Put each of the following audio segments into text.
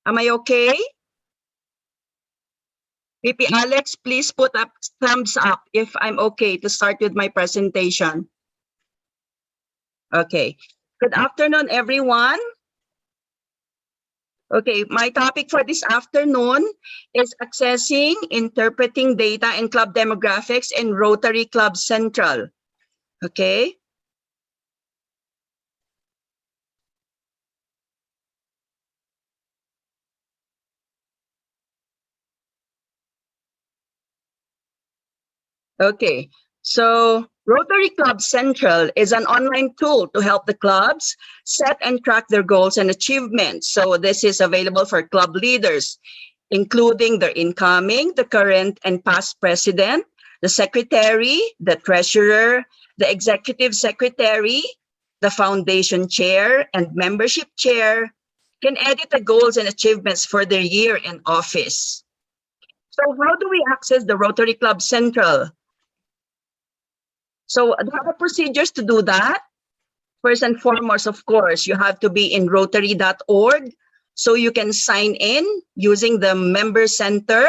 Am I okay? VP Alex, please put up thumbs up if I'm okay to start with my presentation. Okay. Good afternoon, everyone. Okay, my topic for this afternoon is accessing, interpreting data and club demographics in Rotary Club Central. Okay. Okay, so Rotary Club Central is an online tool to help the clubs set and track their goals and achievements. So this is available for club leaders, including the incoming, the current and past president, the secretary, the treasurer, the executive secretary, the foundation chair, and membership chair can edit the goals and achievements for their year in office. So how do we access the Rotary Club Central? So there are procedures to do that. First and foremost, of course, you have to be in rotary.org. So you can sign in using the member center.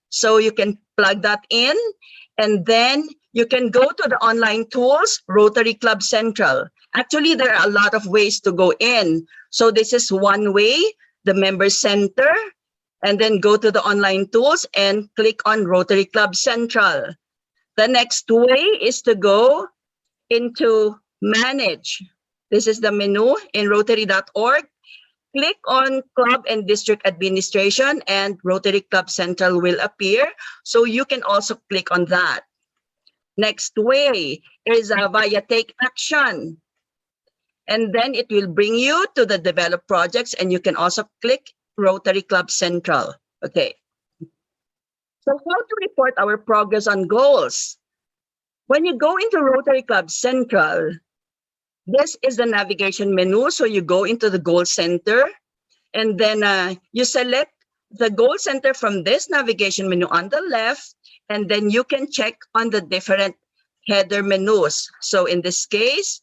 So you can plug that in. And then you can go to the online tools, Rotary Club Central. Actually, there are a lot of ways to go in. So this is one way, the member center, and then go to the online tools and click on Rotary Club Central. The next way is to go into Manage. This is the menu in rotary.org. Click on Club and District Administration and Rotary Club Central will appear. So you can also click on that. Next way is via Take Action. And then it will bring you to the Develop Projects and you can also click Rotary Club Central. Okay. So how to report our progress on goals? When you go into Rotary Club Central, this is the navigation menu. So you go into the Goal Center and then you select the Goal Center from this navigation menu on the left, and then you can check on the different header menus. So in this case,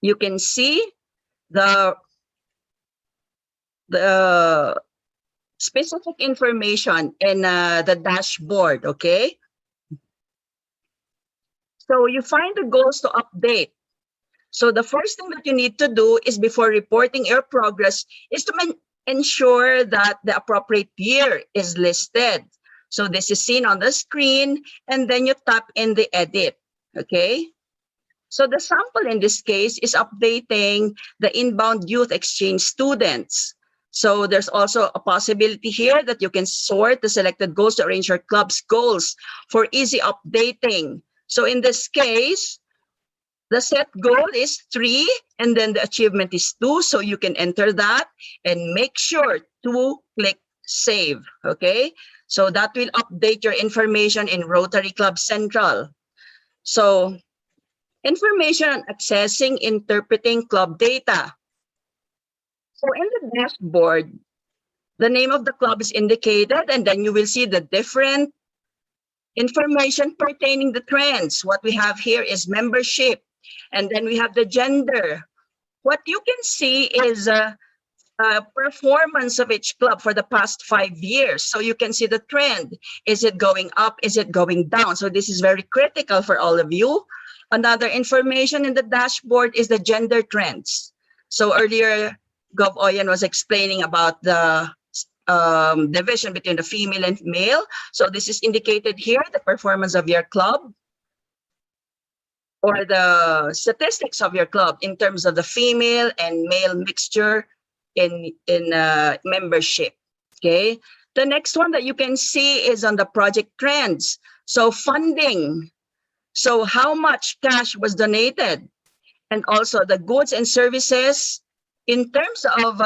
you can see the specific information in the dashboard, okay? So you find the goals to update. So the first thing that you need to do is before reporting your progress is to ensure that the appropriate year is listed. So this is seen on the screen, and then you tap in the edit, okay? So the sample in this case is updating the inbound youth exchange students. So there's also a possibility here that you can sort the selected goals to arrange your club's goals for easy updating. So in this case, the set goal is 3 and then the achievement is 2. So you can enter that and make sure to click save, okay? So that will update your information in Rotary Club Central. So information on accessing, interpreting club data. So in the dashboard, the name of the club is indicated, and then you will see the different information pertaining to trends. What we have here is membership, and then we have the gender. What you can see is performance of each club for the past 5 years. So you can see the trend. Is it going up? Is it going down? So this is very critical for all of you. Another information in the dashboard is the gender trends. So earlier, Gov Oyen was explaining about the division between the female and male. So this is indicated here, the performance of your club or the statistics of your club in terms of the female and male mixture in membership, okay? The next one that you can see is on the project trends. So funding. So how much cash was donated? And also the goods and services in terms of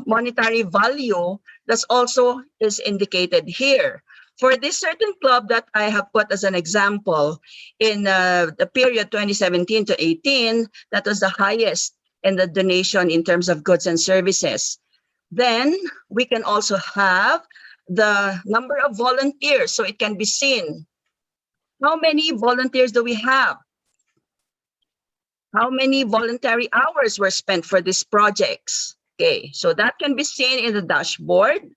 monetary value, that's also is indicated here. For this certain club that I have put as an example, in the period 2017 to 18, that was the highest in the donation in terms of goods and services. Then we can also have the number of volunteers, so it can be seen. How many volunteers do we have? How many voluntary hours were spent for these projects? Okay, so that can be seen in the dashboard.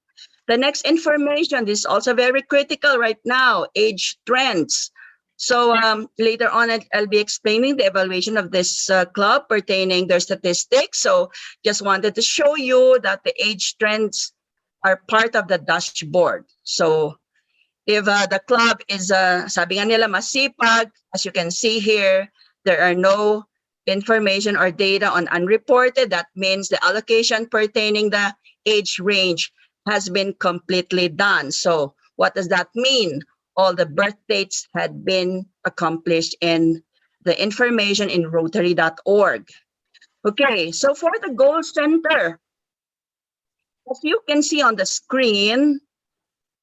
The next information, this is also very critical right now, age trends. So later on, I'll be explaining the evaluation of this club pertaining their statistics. So just wanted to show you that the age trends are part of the dashboard. So if the club is, sabi nga nila, masipag, as you can see here, there are no information or data on unreported. That means the allocation pertaining the age range has been completely done. So what does that mean? All the birth dates had been accomplished in the information in Rotary.org. Okay, so for the goal center, as you can see on the screen,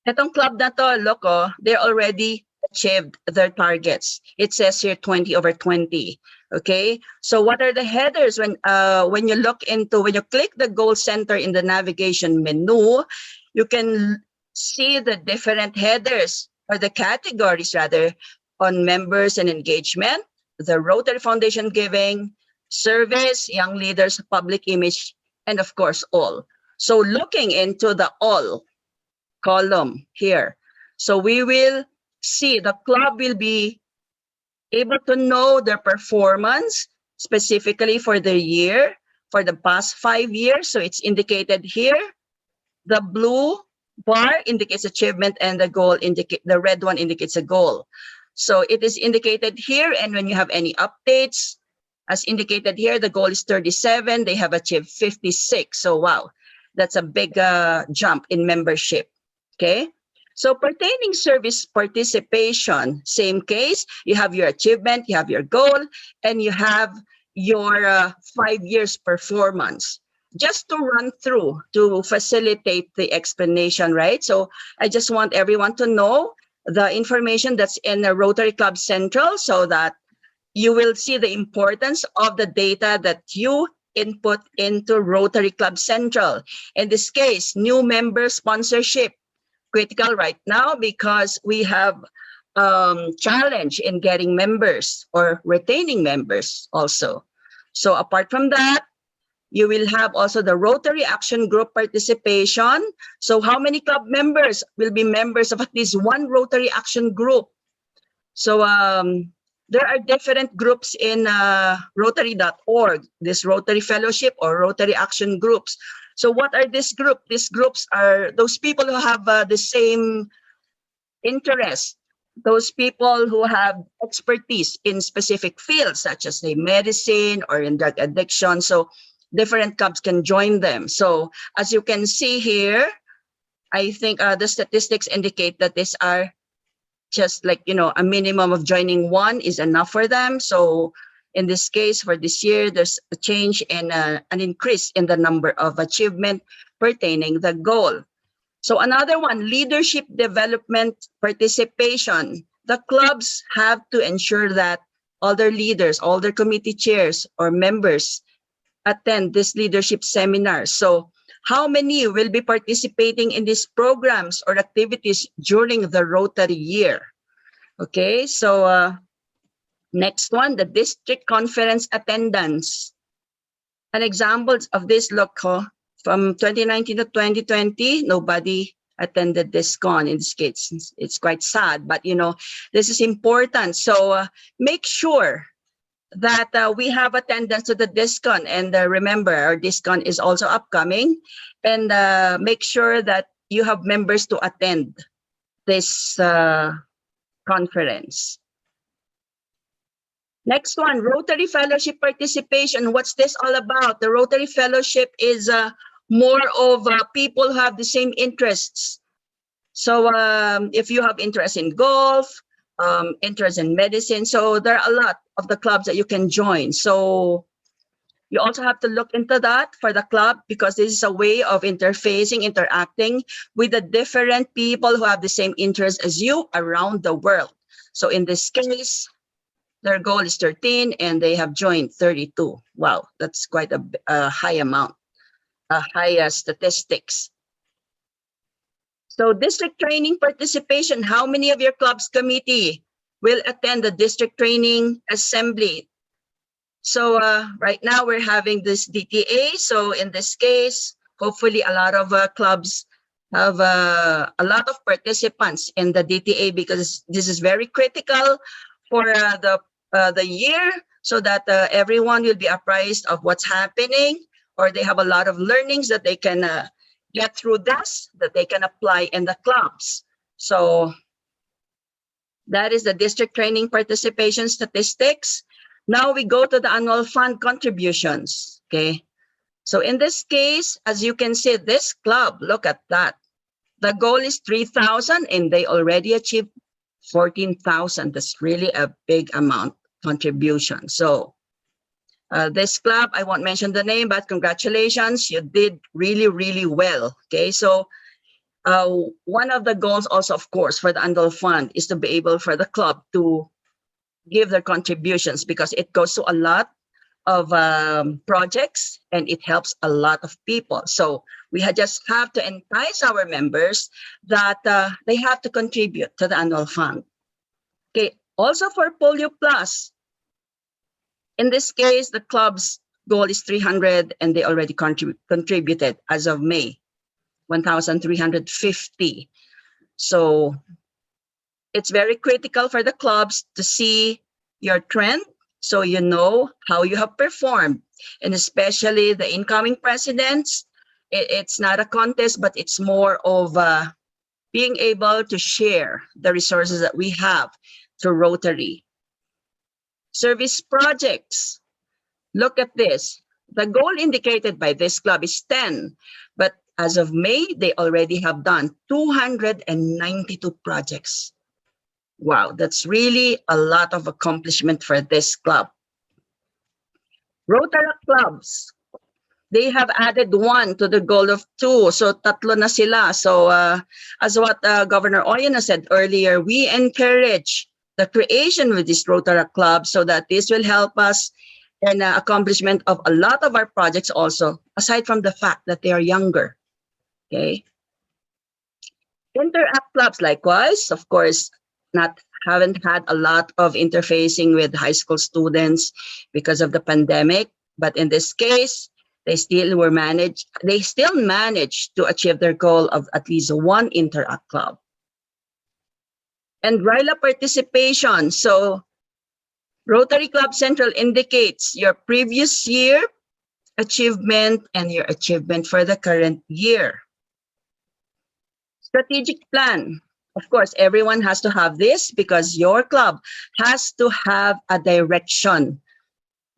itong club na to, look, they already achieved their targets. It says here 20/20. Okay, so what are the headers when you click the goal center in the navigation menu, you can see the different headers or the categories rather on members and engagement, the Rotary Foundation giving, service, young leaders, public image, and of course all. So looking into the all column here, so we will see the club will be able to know their performance specifically for the year, for the past 5 years. So it's indicated here. The blue bar indicates achievement and the red one indicates a goal. So it is indicated here, and when you have any updates, as indicated here, the goal is 37. They have achieved 56. So wow, that's a big jump in membership. Okay. So pertaining service participation, same case, you have your achievement, you have your goal, and you have your 5 years performance. Just to run through to facilitate the explanation, right? So I just want everyone to know the information that's in the Rotary Club Central so that you will see the importance of the data that you input into Rotary Club Central. In this case, new member sponsorship. Critical right now because we have challenge in getting members or retaining members also. So apart from that, you will have also the Rotary Action Group participation. So how many club members will be members of at least one Rotary Action Group? So there are different groups in Rotary.org, this Rotary Fellowship or Rotary Action Groups. So what are these groups? These groups are those people who have the same interest, those people who have expertise in specific fields, such as say medicine or in drug addiction. So different clubs can join them. So as you can see here, I think the statistics indicate that these are just like, a minimum of joining one is enough for them. So in this case, for this year, there's a change and an increase in the number of achievement pertaining the goal. So another one, leadership development participation. The clubs have to ensure that all their leaders, all their committee chairs or members attend this leadership seminar. So how many will be participating in these programs or activities during the Rotary year? Okay, so next one, the district conference attendance. An example of this, look, from 2019 to 2020, nobody attended this con. In this case, it's quite sad, but this is important. So make sure that we have attendance to the DISCON, and remember, our DISCON is also upcoming, and make sure that you have members to attend this conference. Next one, Rotary Fellowship participation. What's this all about? The Rotary Fellowship is more of people who have the same interests. So if you have interest in golf, interest in medicine, so there are a lot of the clubs that you can join. So you also have to look into that for the club, because this is a way of interfacing, interacting with the different people who have the same interest as you around the world. So in this case, their goal is 13 and they have joined 32. Wow, that's quite a high amount, a high statistics. So district training participation, how many of your club's committee will attend the district training assembly? So right now we're having this DTA. So in this case, hopefully a lot of clubs have a lot of participants in the DTA, because this is very critical for the year, so that everyone will be apprised of what's happening, or they have a lot of learnings that they can get through this, that they can apply in the clubs. So that is the district training participation statistics. Now we go to the annual fund contributions. Okay. So in this case, as you can see, this club, look at that. The goal is 3,000 and they already achieved 14,000. That's really a big amount contribution. So this club, I won't mention the name, but congratulations, you did really, really well. Okay. So one of the goals also, of course, for the annual fund is to be able for the club to give their contributions, because it goes to a lot of projects and it helps a lot of people. So we just have to entice our members that they have to contribute to the annual fund. Okay. Also for Polio Plus, in this case, the club's goal is 300 and they already contributed as of May, 1,350. So it's very critical for the clubs to see your trend, so you know how you have performed. And especially the incoming presidents, it's not a contest, but it's more of being able to share the resources that we have through Rotary. Service projects. Look at this. The goal indicated by this club is 10, but as of May, they already have done 292 projects. Wow, that's really a lot of accomplishment for this club. Rotary clubs, they have added 1 to the goal of 2. So tatlo na sila. So as what Governor Oyena said earlier, we encourage the creation of this Rotary club so that this will help us in accomplishment of a lot of our projects also, aside from the fact that they are younger. Okay. Interact clubs, likewise, of course, haven't had a lot of interfacing with high school students because of the pandemic, but in this case, they still managed to achieve their goal of at least 1 Interact club. And RILA participation. So Rotary Club Central indicates your previous year achievement and your achievement for the current year. Strategic plan. Of course, everyone has to have this because your club has to have a direction.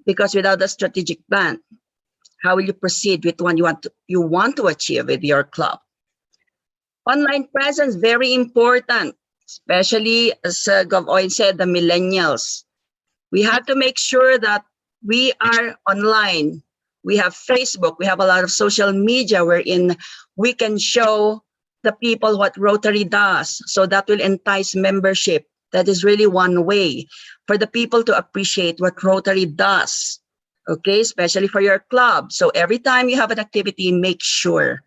Because without a strategic plan, how will you proceed with what you want to achieve with your club? Online presence, very important, especially as Gov. Oy said, the millennials. We have to make sure that we are online. We have Facebook. We have a lot of social media wherein we can show the people what Rotary does. So that will entice membership. That is really one way for the people to appreciate what Rotary does. Okay, especially for your club. So every time you have an activity, make sure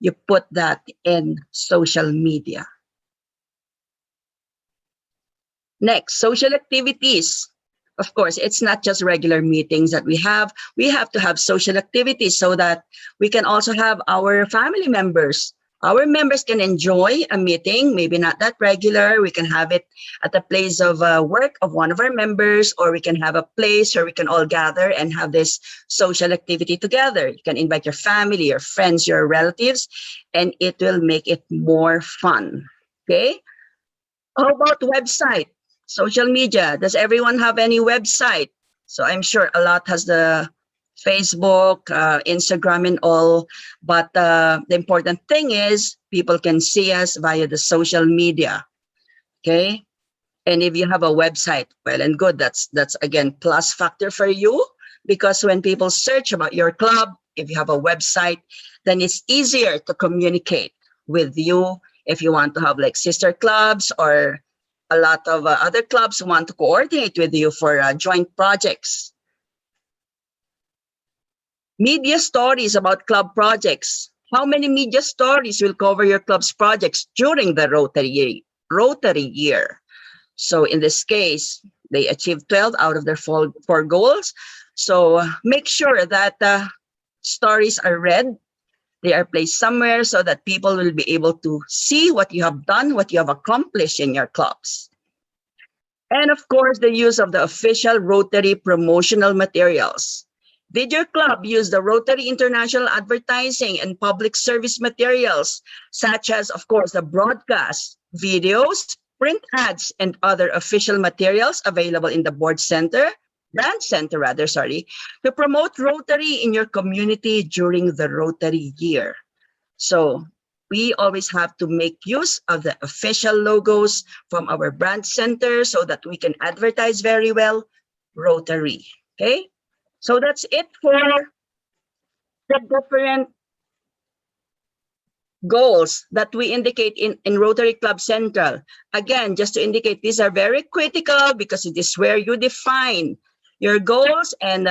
you put that in social media. Next, social activities. Of course, it's not just regular meetings that we have. We have to have social activities so that we can also have our family members. Our members can enjoy a meeting, maybe not that regular. We can have it at the place of work of one of our members, or we can have a place where we can all gather and have this social activity together. You can invite your family, your friends, your relatives, and it will make it more fun. Okay? How about website? Social media. Does everyone have any website? So I'm sure a lot has the Facebook, Instagram and all, but the important thing is people can see us via the social media. Okay. And if you have a website, well and good, that's again plus factor for you, because when people search about your club, if you have a website, then it's easier to communicate with you. If you want to have like sister clubs or a lot of other clubs who want to coordinate with you for joint projects. Media stories about club projects. How many media stories will cover your club's projects during the Rotary year? So in this case, they achieved 12 out of their four goals. So make sure that stories are read. They are placed somewhere so that people will be able to see what you have done, what you have accomplished in your clubs. And of course, the use of the official Rotary promotional materials. Did your club use the Rotary International advertising and public service materials, such as, of course, the broadcast, videos, print ads, and other official materials available in the brand center rather, to promote Rotary in your community during the Rotary year? So we always have to make use of the official logos from our brand center so that we can advertise very well Rotary. Okay, so that's it for the different goals that we indicate in Rotary Club Central. Again, just to indicate, these are very critical because it is where you define your goals and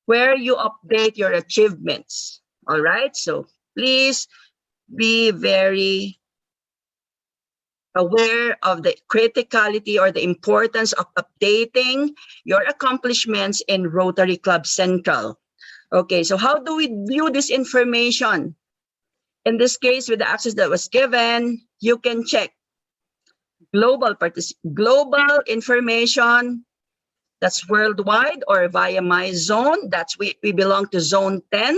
where you update your achievements. All right, so please be very aware of the criticality or the importance of updating your accomplishments in Rotary Club Central. Okay, so how do we view this information? In this case, with the access that was given, you can check global information, that's worldwide, or via my zone. That's we belong to zone 10.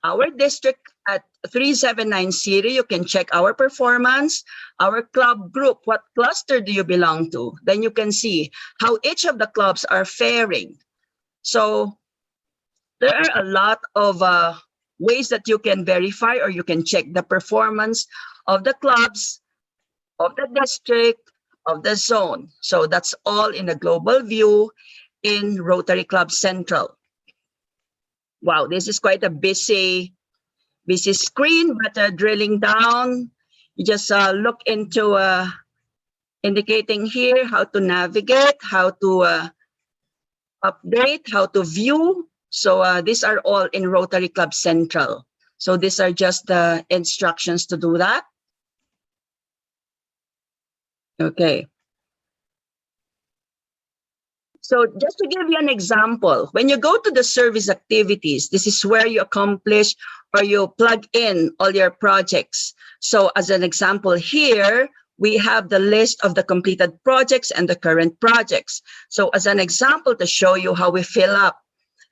Our district at 3790, you can check our performance, our club group, what cluster do you belong to? Then you can see how each of the clubs are faring. So there are a lot of ways that you can verify or you can check the performance of the clubs, of the district, of the zone. So that's all in a global view in Rotary Club Central. Wow, this is quite a busy screen, but drilling down, you just look into indicating here how to navigate, how to update, how to view. So these are all in Rotary Club Central. So these are just the instructions to do that. Okay. So just to give you an example, when you go to the service activities, this is where you accomplish or you plug in all your projects. So as an example here, we have the list of the completed projects and the current projects. So as an example to show you how we fill up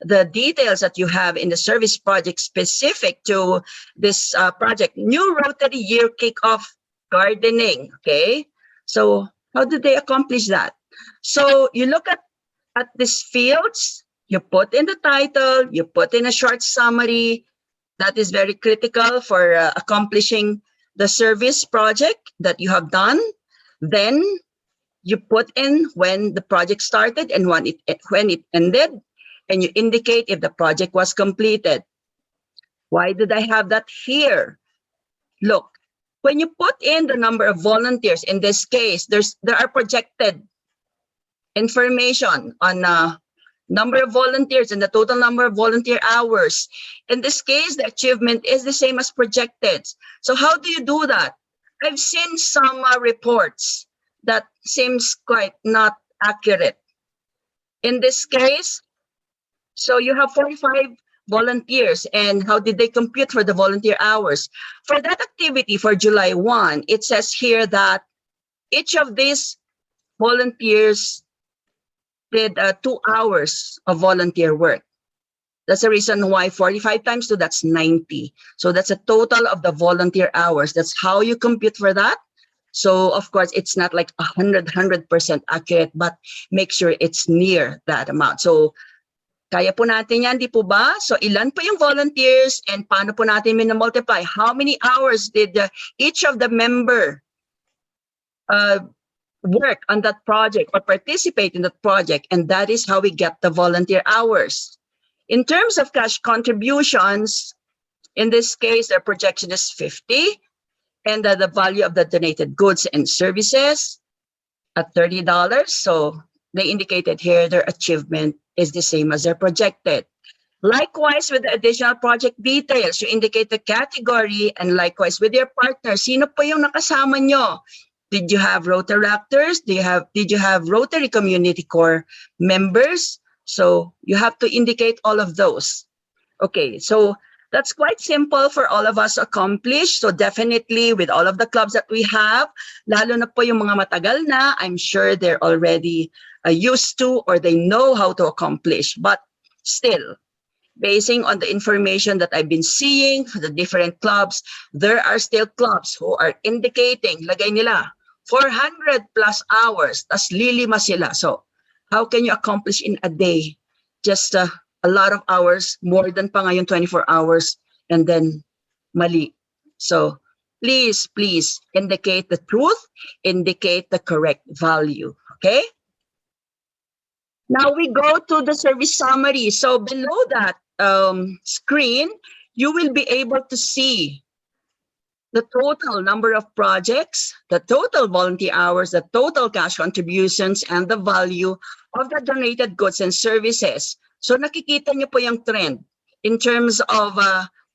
the details that you have in the service project specific to this project, New Rotary Year Kickoff Gardening, okay? So how did they accomplish that? So you look at these fields, you put in the title, you put in a short summary. That is very critical for accomplishing the service project that you have done. Then you put in when the project started and when it ended, and you indicate if the project was completed. Why did I have that here? Look, when you put in the number of volunteers, in this case, there are projected information on number of volunteers and the total number of volunteer hours. In this case, the achievement is the same as projected. So how do you do that? I've seen some reports that seems quite not accurate. In this case, so you have 45 volunteers, and how did they compute for the volunteer hours? For that activity for July 1, it says here that each of these volunteers did 2 hours of volunteer work. That's the reason why 45 times 2, that's 90. So that's a total of the volunteer hours. That's how you compute for that. So of course, it's not like 100% accurate, but make sure it's near that amount. So kaya po natin yan, di po ba? So ilan po yung volunteers and paano po natin minamultiply? How many hours did each of the member work on that project or participate in that project? And that is how we get the volunteer hours. In terms of cash contributions, in this case, their projection is 50, and the value of the donated goods and services at $30. So they indicated here their achievement is the same as their projected. Likewise, with the additional project details, you indicate the category, and likewise with your partner, sino po yung nakasama nyo? Did you have Rotaractors? Did you have Rotary Community Corps members? So you have to indicate all of those. Okay, so that's quite simple for all of us to accomplish. So definitely with all of the clubs that we have, lalo na po yung mga matagal na, I'm sure they're already used to or they know how to accomplish. But still, basing on the information that I've been seeing for the different clubs, there are still clubs who are indicating, lagay nila, 400 plus hours, tas lilima sila. So how can you accomplish in a day just a lot of hours, more than pa ngayon 24 hours, and then mali. So please, please indicate the truth, indicate the correct value, okay? Now we go to the service summary. So below that screen, you will be able to see the total number of projects, the total volunteer hours, the total cash contributions, and the value of the donated goods and services. So nakikita niyo po yung trend in terms of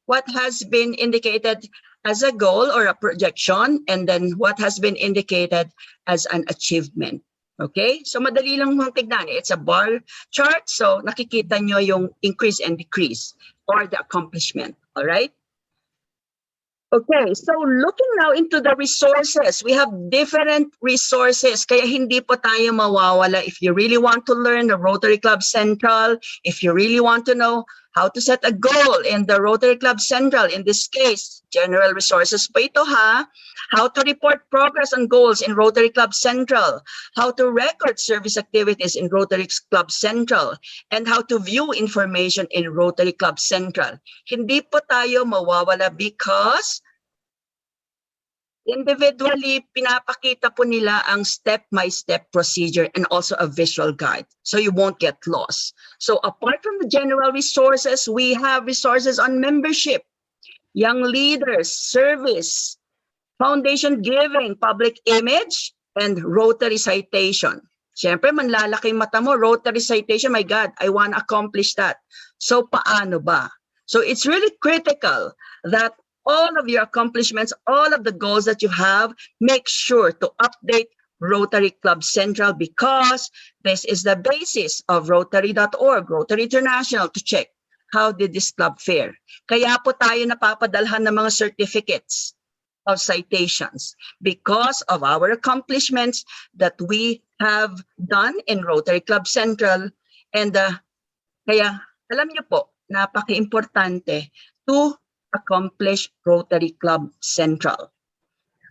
what has been indicated as a goal or a projection, and then what has been indicated as an achievement. Okay? So madali lang mong tignan. It's a bar chart, so nakikita niyo yung increase and decrease or the accomplishment. All right? Okay, so looking now into the resources, we have different resources. Kaya hindi po tayo mawawala if you really want to learn the Rotary Club Central, if you really want to know how to set a goal in the Rotary Club Central, in this case, general resources po ito ha, how to report progress on goals in Rotary Club Central, how to record service activities in Rotary Club Central, and how to view information in Rotary Club Central. Hindi po tayo mawawala because individually, pinapakita po nila ang step-by-step procedure and also a visual guide, so you won't get lost. So apart from the general resources, we have resources on membership, young leaders, service, foundation giving, public image, and Rotary citation. Siyempre, manlalaki mata mo, Rotary citation, my God, I want to accomplish that. So paano ba? So it's really critical that all of your accomplishments, all of the goals that you have, make sure to update Rotary Club Central because this is the basis of Rotary.org, Rotary International, to check how did this club fare. Kaya po tayo napapadalhan ng mga certificates of citations because of our accomplishments that we have done in Rotary Club Central. And kaya, alam niyo po, napaka-importante to accomplish Rotary Club Central.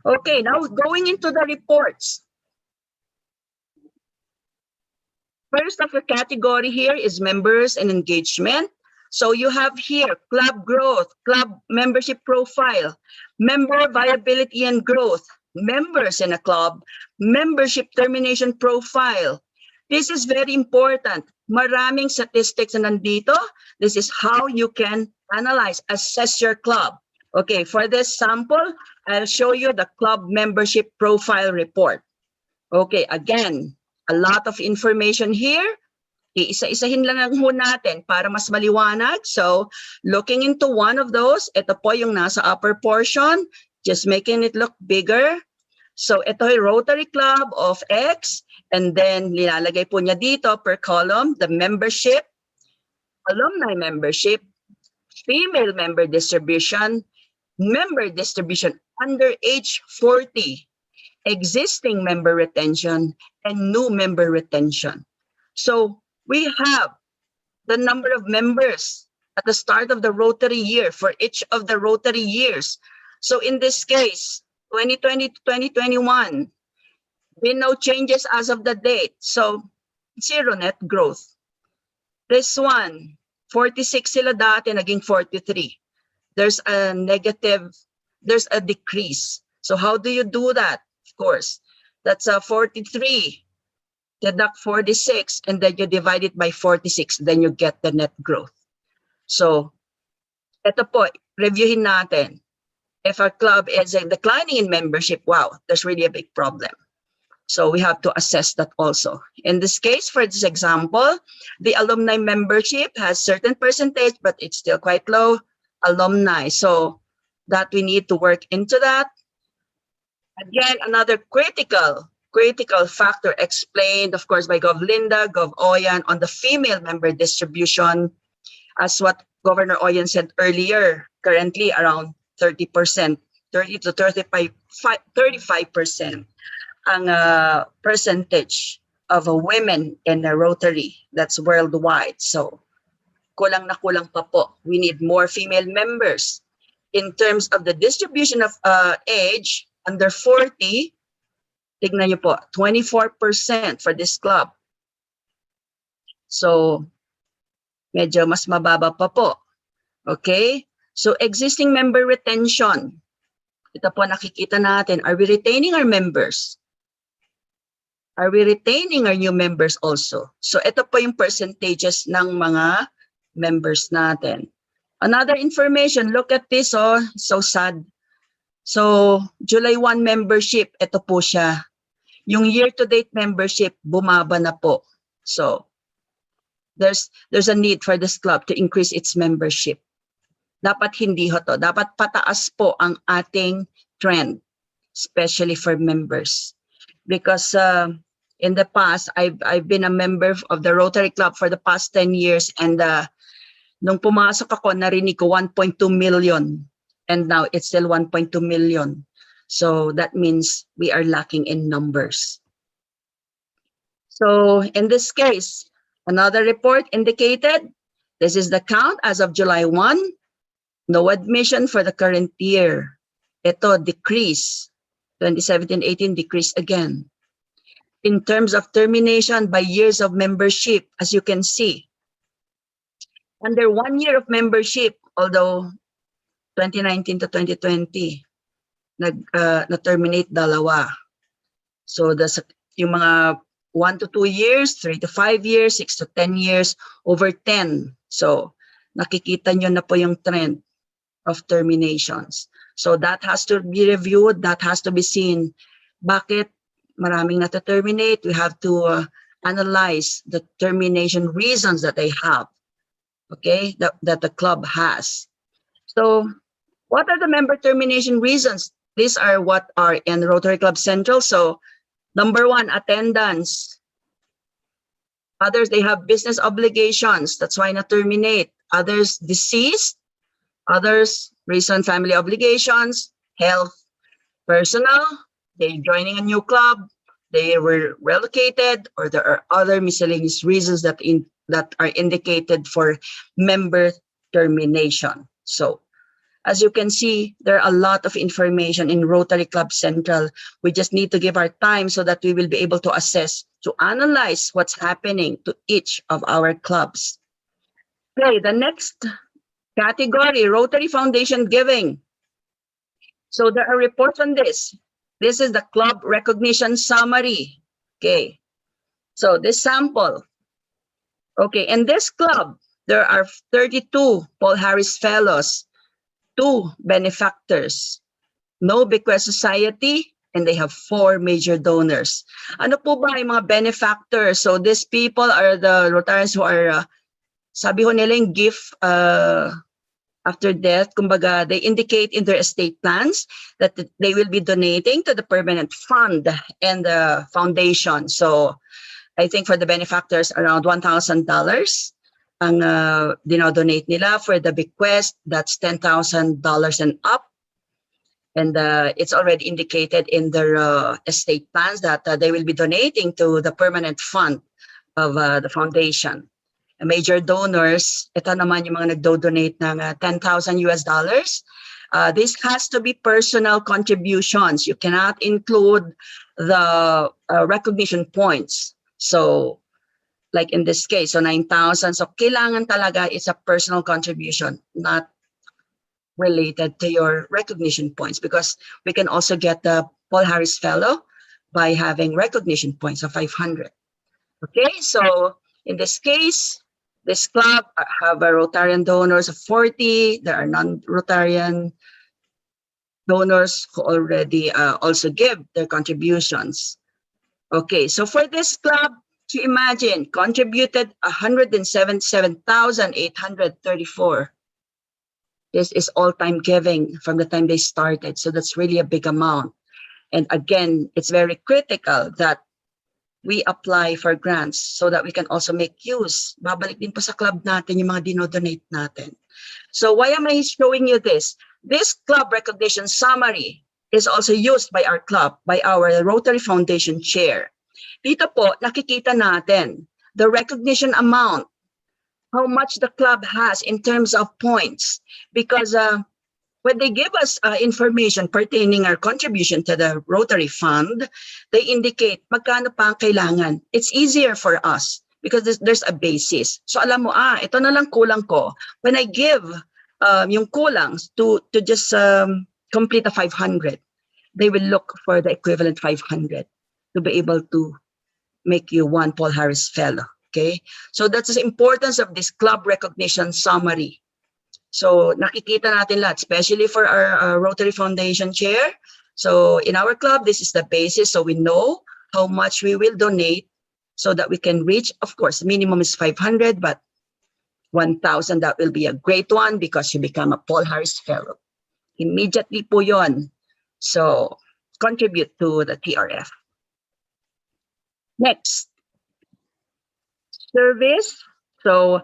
Okay, now going into the reports. First of the category here is members and engagement. So you have here club growth, club membership profile, member viability and growth, members in a club, membership termination profile. This is very important. Maraming statistics na nandito. This is how you can analyze, assess your club. Okay, for this sample, I'll show you the club membership profile report. Okay, again, a lot of information here. Iisa-isahin lang ho natin para mas maliwanag. So, looking into one of those, ito po yung nasa upper portion, just making it look bigger. So, ito ay Rotary Club of X, and then nilalagay po niya dito per column, the membership, alumni membership, female member distribution under age 40, existing member retention, and new member retention. So we have the number of members at the start of the Rotary year for each of the Rotary years. So in this case, 2020 to 2021, been no changes as of the date. So zero net growth. This one, 46 sila dati, naging 43. There's a negative, there's a decrease. So how do you do that? Of course, that's a 43, deduct 46, and then you divide it by 46, then you get the net growth. So, ito po, reviewin natin. If our club is declining in membership, wow, there's really a big problem. So we have to assess that also. In this case, for this example, the alumni membership has certain percentage, but it's still quite low alumni. So that we need to work into that. Again, another critical critical factor explained, of course, by Gov. Linda, Gov. Oyan on the female member distribution, as what Governor Oyan said earlier, currently around 30%, 30 to 35% ang percentage of women in the Rotary. That's worldwide. So, kulang na kulang pa po. We need more female members. In terms of the distribution of age, under 40, tignan niyo po, 24% for this club. So, medyo mas mababa pa po. Okay? So, existing member retention. Ito po nakikita natin. Are we retaining our members? Are we retaining our new members also? So, ito po yung percentages ng mga members natin. Another information, look at this, oh, so sad. So, July 1 membership, ito po siya. Yung year-to-date membership, bumaba na po. So, there's a need for this club to increase its membership. Dapat hindi ho to. Dapat pataas po ang ating trend, especially for members. Because in the past, I've been a member of the Rotary Club for the past 10 years, and nung pumasok ako, narinig ko 1.2 million. And now it's still 1.2 million. So that means we are lacking in numbers. So in this case, another report indicated, this is the count as of July 1. No admission for the current year. Ito, decrease. 2017-18, decrease again. In terms of termination by years of membership, as you can see, under 1 year of membership, although 2019 to 2020, na-terminate dalawa. So, yung mga 1 to 2 years, 3 to 5 years, 6 to 10 years, over 10. So, nakikita nyo na po yung trend of terminations. So, that has to be reviewed, that has to be seen. Bakit maraming nata-terminate? We have to analyze the termination reasons that they have, okay, that the club has. So, what are the member termination reasons? These are what are in Rotary Club Central. So, number 1, attendance. Others, they have business obligations. That's why na terminate. Others, deceased. Others, reason family obligations, health, personal. They're joining a new club. They were relocated, or there are other miscellaneous reasons that are indicated for member termination. So, as you can see, there are a lot of information in Rotary Club Central. We just need to give our time so that we will be able to assess, to analyze what's happening to each of our clubs. Okay, the next category, Rotary Foundation giving. So there are reports on this. This is the club recognition summary. Okay, so this sample. Okay, in this club, there are 32 Paul Harris Fellows, 2 benefactors, no bequest society, and they have 4 major donors. Ano po ba yung mga benefactors? So these people are the Rotarians who are, sabi ho nila yung gift after death. Kumbaga, they indicate in their estate plans that they will be donating to the permanent fund and the foundation. So I think for the benefactors, around $1,000. Ang dinodonate nila. For the bequest, that's $10,000 and up. And it's already indicated in their estate plans that they will be donating to the permanent fund of the foundation. Major donors, ito naman yung mga nagdo-donate ng $10,000 US. This has to be personal contributions. You cannot include the recognition points. So, like in this case, so 9,000. So, kailangan talaga it's a personal contribution, not related to your recognition points, because we can also get the Paul Harris Fellow by having recognition points of 500. Okay, so in this case, this club have a Rotarian donors of 40. There are non-Rotarian donors who already also give their contributions. Okay, so for this club, to imagine, contributed 177,834. This is all-time giving from the time they started. So that's really a big amount. And again, it's very critical that we apply for grants so that we can also make use. Babalik din po sa club natin yung mga dinodonate natin. So why am I showing you this? This club recognition summary is also used by our club, by our Rotary Foundation chair. Dito po, nakikita natin the recognition amount, how much the club has in terms of points. Because when they give us information pertaining our contribution to the Rotary Fund, they indicate magkano pa ang kailangan. It's easier for us because there's a basis. So alam mo, ito na lang kulang ko. When I give yung kulang to just complete a 500, they will look for the equivalent 500 to be able to make you one Paul Harris Fellow. Okay? So that's the importance of this club recognition summary. So nakikita natin lahat, especially for our Rotary Foundation chair. So in our club, this is the basis. So we know how much we will donate so that we can reach. Of course, minimum is 500, but 1,000, that will be a great one because you become a Paul Harris Fellow. Immediately po yun. So contribute to the TRF. Next, service. So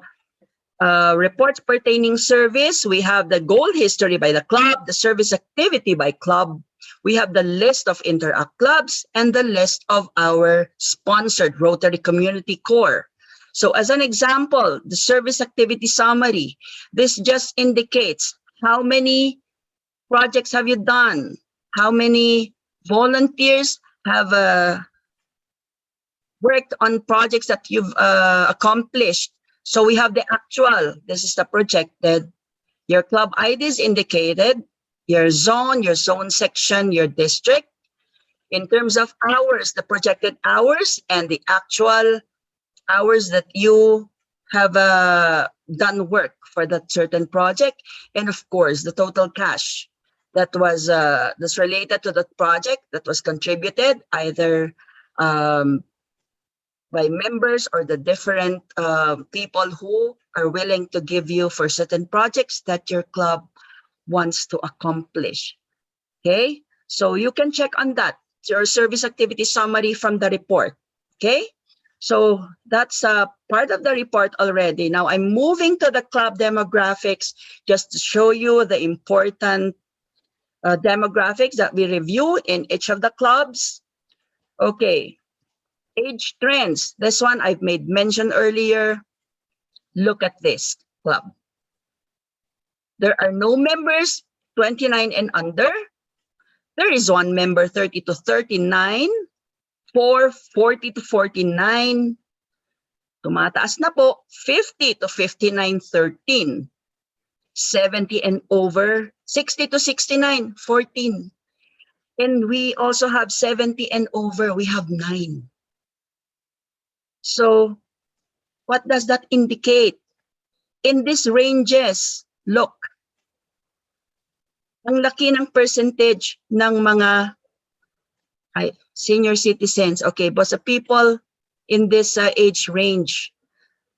reports pertaining service, we have the goal history by the club, the service activity by club. We have the list of Interact clubs and the list of our sponsored Rotary Community Corps. So as an example, the service activity summary, this just indicates how many projects have you done, how many volunteers have worked on projects that you've accomplished. So we have the actual, this is the projected, your club ID is indicated, your zone section, your district. In terms of hours, the projected hours and the actual hours that you have done work for that certain project. And of course, the total cash that was that's related to that project that was contributed either by members or the different people who are willing to give you for certain projects that your club wants to accomplish. Okay, so you can check on that, your service activity summary from the report. Okay, so that's a part of the report already. Now I'm moving to the club demographics just to show you the important demographics that we review in each of the clubs. Okay. Age trends. This one I've made mention earlier. Look at this club. There are no members 29 and under. There is one member 30 to 39, 4 40 to 49. Tumataas na po 50 to 59, 13. 70 and over, 60 to 69, 14. And we also have 70 and over, we have 9. So, what does that indicate? In these ranges, look, ang laki ng percentage ng mga senior citizens, okay, but the people in this age range.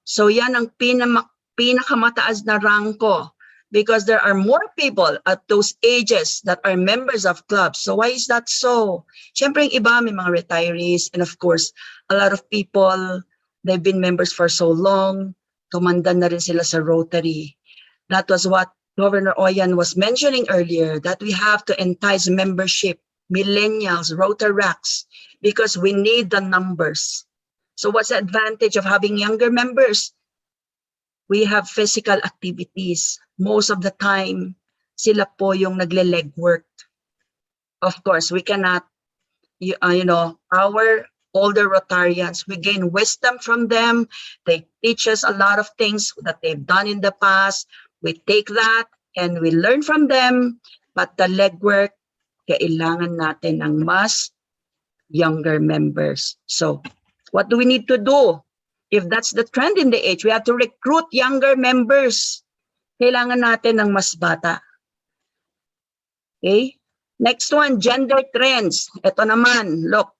So, yan ang pinakamataas na rangko because there are more people at those ages that are members of clubs. So why is that so? Siyempre yung iba may mga retirees and of course, a lot of people, they've been members for so long, tumandan na rin sila sa Rotary. That was what Governor Oyan was mentioning earlier, that we have to entice membership, millennials, Rotaracts, because we need the numbers. So what's the advantage of having younger members? We have physical activities. Most of the time, sila po yung nagle-leg work. Of course, we cannot, our older Rotarians, we gain wisdom from them. They teach us a lot of things that they've done in the past. We take that and we learn from them. But the legwork, kailangan natin ng mas younger members. So, what do we need to do? If that's the trend in the age, we have to recruit younger members. Kailangan natin ng mas bata. Okay? Next one, gender trends. Ito naman, look.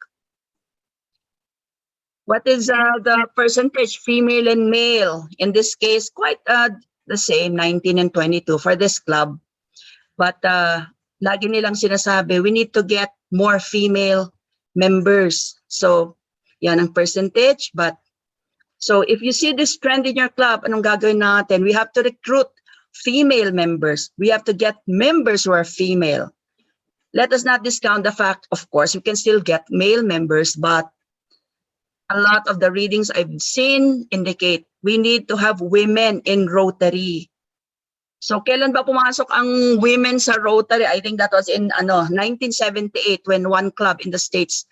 What is the percentage female and male? In this case, quite the same, 19 and 22 for this club. But lagi nilang sinasabi, we need to get more female members. So, yan ang percentage. But, so if you see this trend in your club, anong gagawin natin? We have to recruit female members. We have to get members who are female. Let us not discount the fact, of course, you can still get male members, but a lot of the readings I've seen indicate we need to have women in Rotary. So, kailan ba pumasok ang women sa Rotary? I think that was in 1978 when one club in the States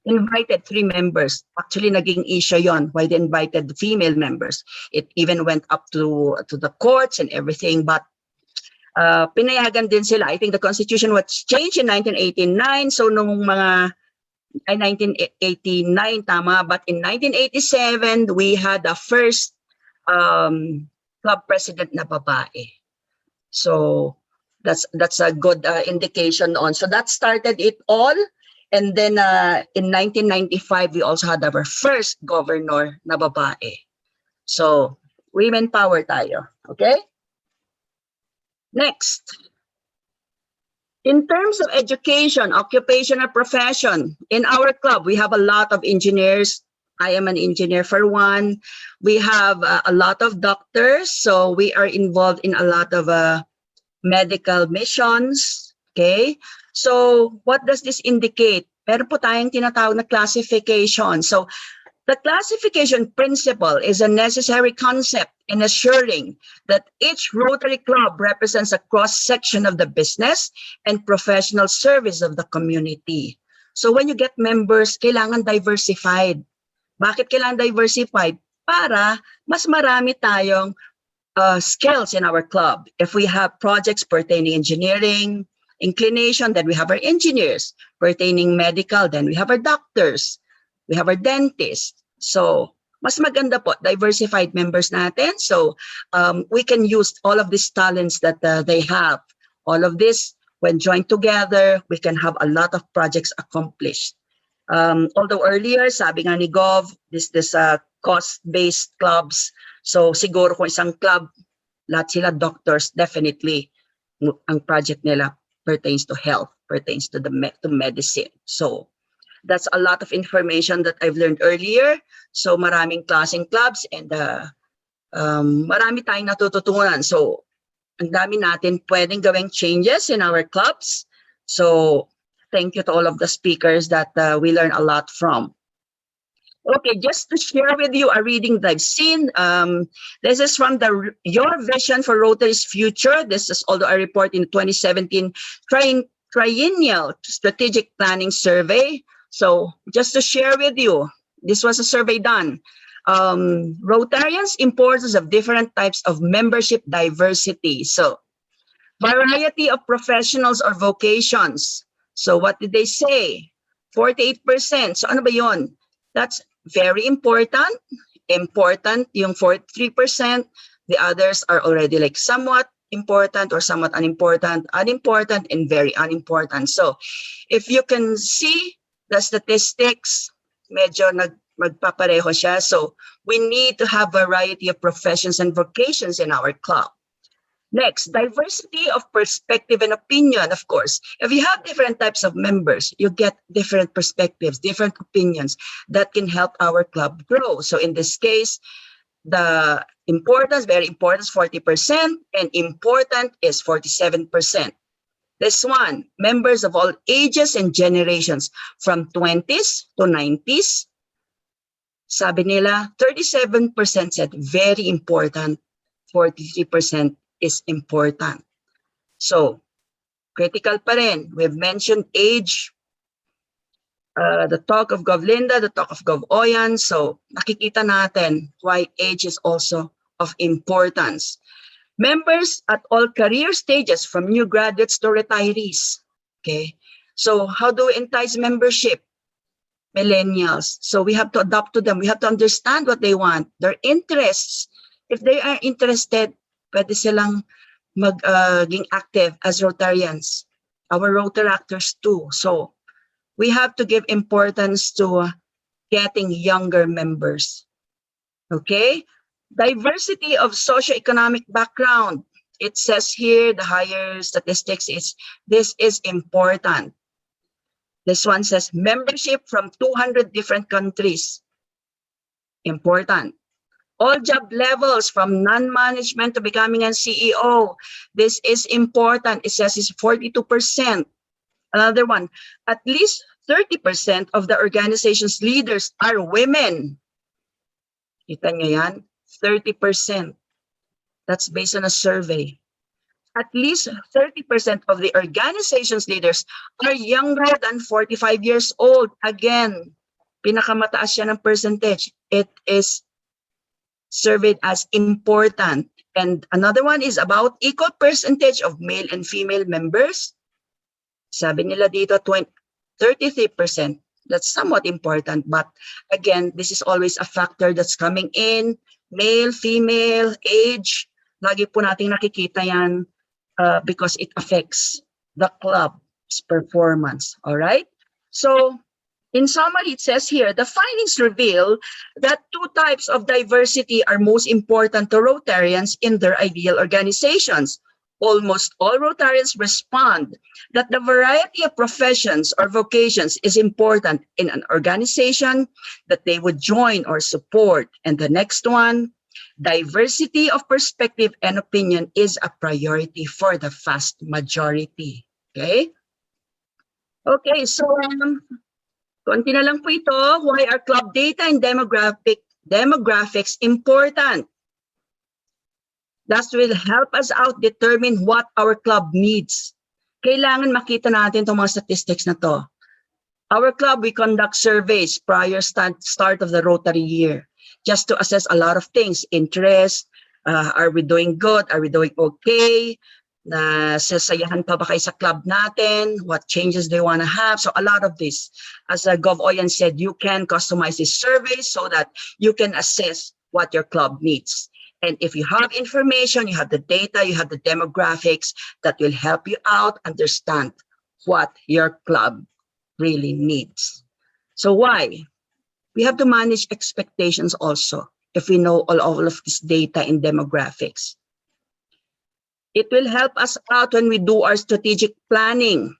invited 3 members. Actually, naging issue yon why they invited the female members. It even went up to the courts and everything. But pinayagan din sila. I think the Constitution was changed in 1989. So, nung mga 1989, tama. But in 1987, we had the first club president na babae. So that's a good indication on. So that started it all. And then in 1995, we also had our first governor na babae. So women power tayo. Okay? Next. In terms of education, occupation, or profession, in our club, we have a lot of engineers. I am an engineer for one. We have a lot of doctors, so we are involved in a lot of medical missions. Okay, so what does this indicate? Meron po tayong tinatawag na classification. So the classification principle is a necessary concept in assuring that each Rotary Club represents a cross-section of the business and professional service of the community. So when you get members, kailangan diversified. Bakit kailangan diversified? Para mas marami tayong skills in our club. If we have projects pertaining engineering, inclination, then we have our engineers. Pertaining medical, then we have our doctors. We have our dentists. So, mas maganda po, diversified members natin. So, we can use all of these talents that they have. All of this, when joined together, we can have a lot of projects accomplished. Although earlier, sabi nga ni Gov, this cost-based clubs. So siguro kung isang club, lahat sila doctors, definitely ang project nila pertains to health, pertains to medicine. So that's a lot of information that I've learned earlier. So maraming klaseng clubs and marami tayong natututunan. So ang dami natin pwedeng gawing changes in our clubs. So thank you to all of the speakers that we learn a lot from. Okay, just to share with you a reading that I've seen. This is from Your Vision for Rotary's Future. This is also a report in 2017 Triennial Strategic Planning Survey. So just to share with you, this was a survey done. Rotarians, importance of different types of membership diversity. So variety of professionals or vocations. So what did they say? 48%. So ano ba yun? That's very important. Important yung 43%. The others are already like somewhat important or somewhat unimportant, unimportant, and very unimportant. So if you can see the statistics, medyo magpapareho siya. So we need to have variety of professions and vocations in our club. Next, diversity of perspective and opinion, of course. If you have different types of members, you get different perspectives, different opinions that can help our club grow. So in this case, the importance, very important, is 40%, and important is 47%. This one, members of all ages and generations, from 20s to 90s. Sabi nila, 37% said very important, 43% is important. So, critical pa rin. We've mentioned age, the talk of Gov Linda, the talk of Gov Oyan. So, nakikita natin why age is also of importance. Members at all career stages, from new graduates to retirees. Okay? So, how do we entice membership? Millennials. So, we have to adapt to them. We have to understand what they want, their interests. If they are interested, pwede silang maging active as Rotarians. Our Rotaractors too. So we have to give importance to getting younger members. Okay? Diversity of socioeconomic background. it says here, the higher statistics this is important. This one says membership from 200 different countries. Important. All job levels from non-management to becoming a CEO. This is important. It says it's 42%. Another one, at least 30% of the organization's leaders are women. Kita nyo yan? 30%. That's based on a survey. At least 30% of the organization's leaders are younger than 45 years old. Again, pinakamataas siya ng percentage. It is surveyed as important. And another one is about equal percentage of male and female members. Sabi nila dito, 33%. That's somewhat important. But again, this is always a factor that's coming in. Male, female, age. Lagi po nating nakikita yan because it affects the club's performance. All right? So, in summary, it says here, the findings reveal that two types of diversity are most important to Rotarians in their ideal organizations. Almost all Rotarians respond that the variety of professions or vocations is important in an organization that they would join or support. And the next one, diversity of perspective and opinion is a priority for the vast majority. Okay? Okay, so konti na lang po ito. Why are club data and demographics important? That will help us out determine what our club needs. Kailangan makita natin itong mga statistics na to. Our club, we conduct surveys prior start of the Rotary year just to assess a lot of things. Interest, are we doing good? Are we doing okay? Sasayahan pa ba kayo sa club natin? What changes do you want to have? So a lot of this. As Gov Oyan said, you can customize this survey so that you can assess what your club needs. And if you have information, you have the data, you have the demographics that will help you out understand what your club really needs. So why? We have to manage expectations also if we know all of this data in demographics. It will help us out when we do our strategic planning.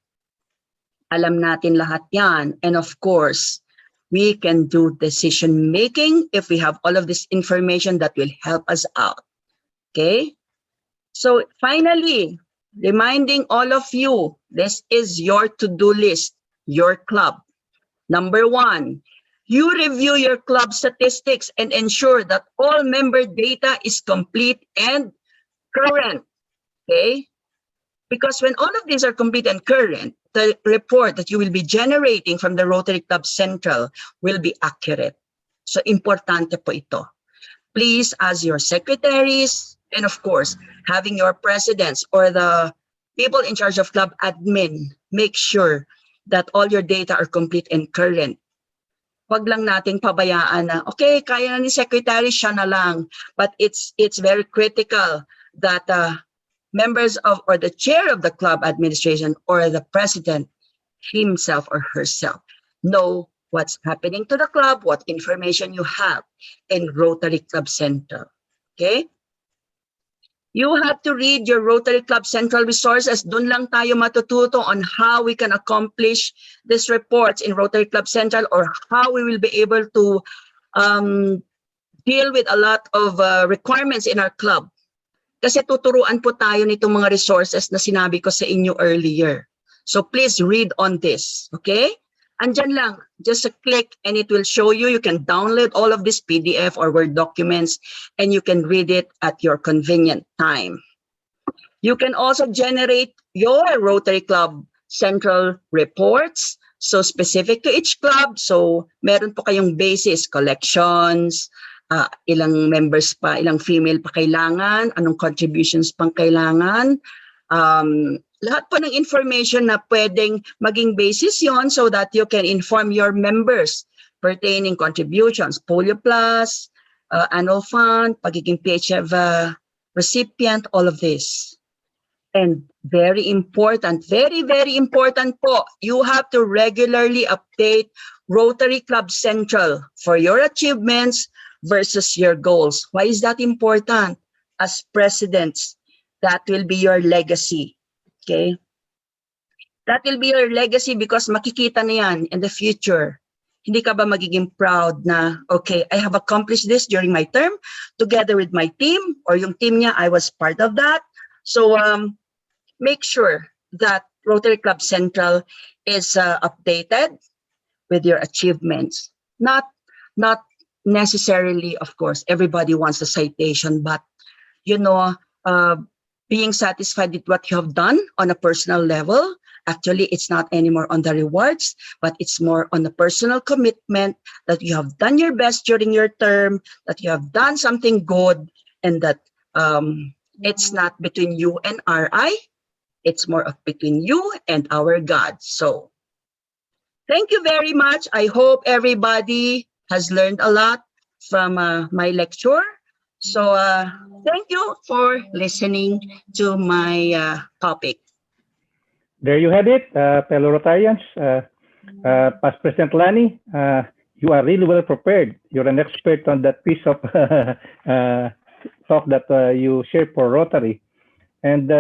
Alam natin lahat yan. And of course, we can do decision making if we have all of this information that will help us out. Okay? So finally, reminding all of you, this is your to-do list, your club. Number 1, you review your club statistics and ensure that all member data is complete and current. Okay? Because when all of these are complete and current, the report that you will be generating from the Rotary Club Central will be accurate. So, importante po ito. Please, as your secretaries, and of course, having your presidents or the people in charge of club admin, make sure that all your data are complete and current. Wag lang nating pabayaan na, okay, kaya na ni secretary, siya na lang. But it's very critical that members of or the chair of the club administration or the president himself or herself know what's happening to the club, what information you have in Rotary Club Central. Okay? You have to read your Rotary Club Central resources. Doon lang tayo matututo on how we can accomplish these reports in Rotary Club Central or how we will be able to deal with a lot of requirements in our club. Kasi tuturuan po tayo nitong mga resources na sinabi ko sa inyo earlier. So please read on this, okay? Andyan lang, just a click and it will show you. You can download all of this PDF or Word documents and you can read it at your convenient time. You can also generate your Rotary Club Central reports, so specific to each club. So meron po kayong basis, collections, ilang members pa, ilang female pa kailangan, anong contributions pang kailangan. Lahat po ng information na pwedeng maging basis yon so that you can inform your members pertaining contributions, Polio Plus, annual fund, pagiging PHF recipient, all of this. And very important, very, very important po, you have to regularly update Rotary Club Central for your achievements versus your goals. Why is that important? As presidents, That will be your legacy. Okay? That will be your legacy because makikita na yan in the future. Hindi ka ba magiging proud na, okay, I have accomplished this during my term together with my team, or yung team niya, I was part of that. So make sure that Rotary Club Central is updated with your achievements. Not necessarily, of course, everybody wants a citation, but you know, being satisfied with what you have done on a personal level. Actually, it's not anymore on the rewards, but it's more on the personal commitment that you have done your best during your term, that you have done something good, and that it's not between you and RI, it's more of between you and our God. So thank you very much. I hope everybody has learned a lot from my lecture. So thank you for listening to my topic. There you have it, fellow Rotarians. Past President Lani, you are really well prepared. You're an expert on that piece of talk that you shared for Rotary. And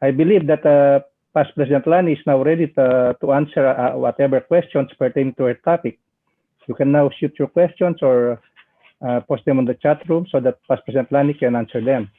I believe that Past President Lani is now ready to answer whatever questions pertaining to her topic. You can now shoot your questions or post them on the chat room so that Past President Lani can answer them.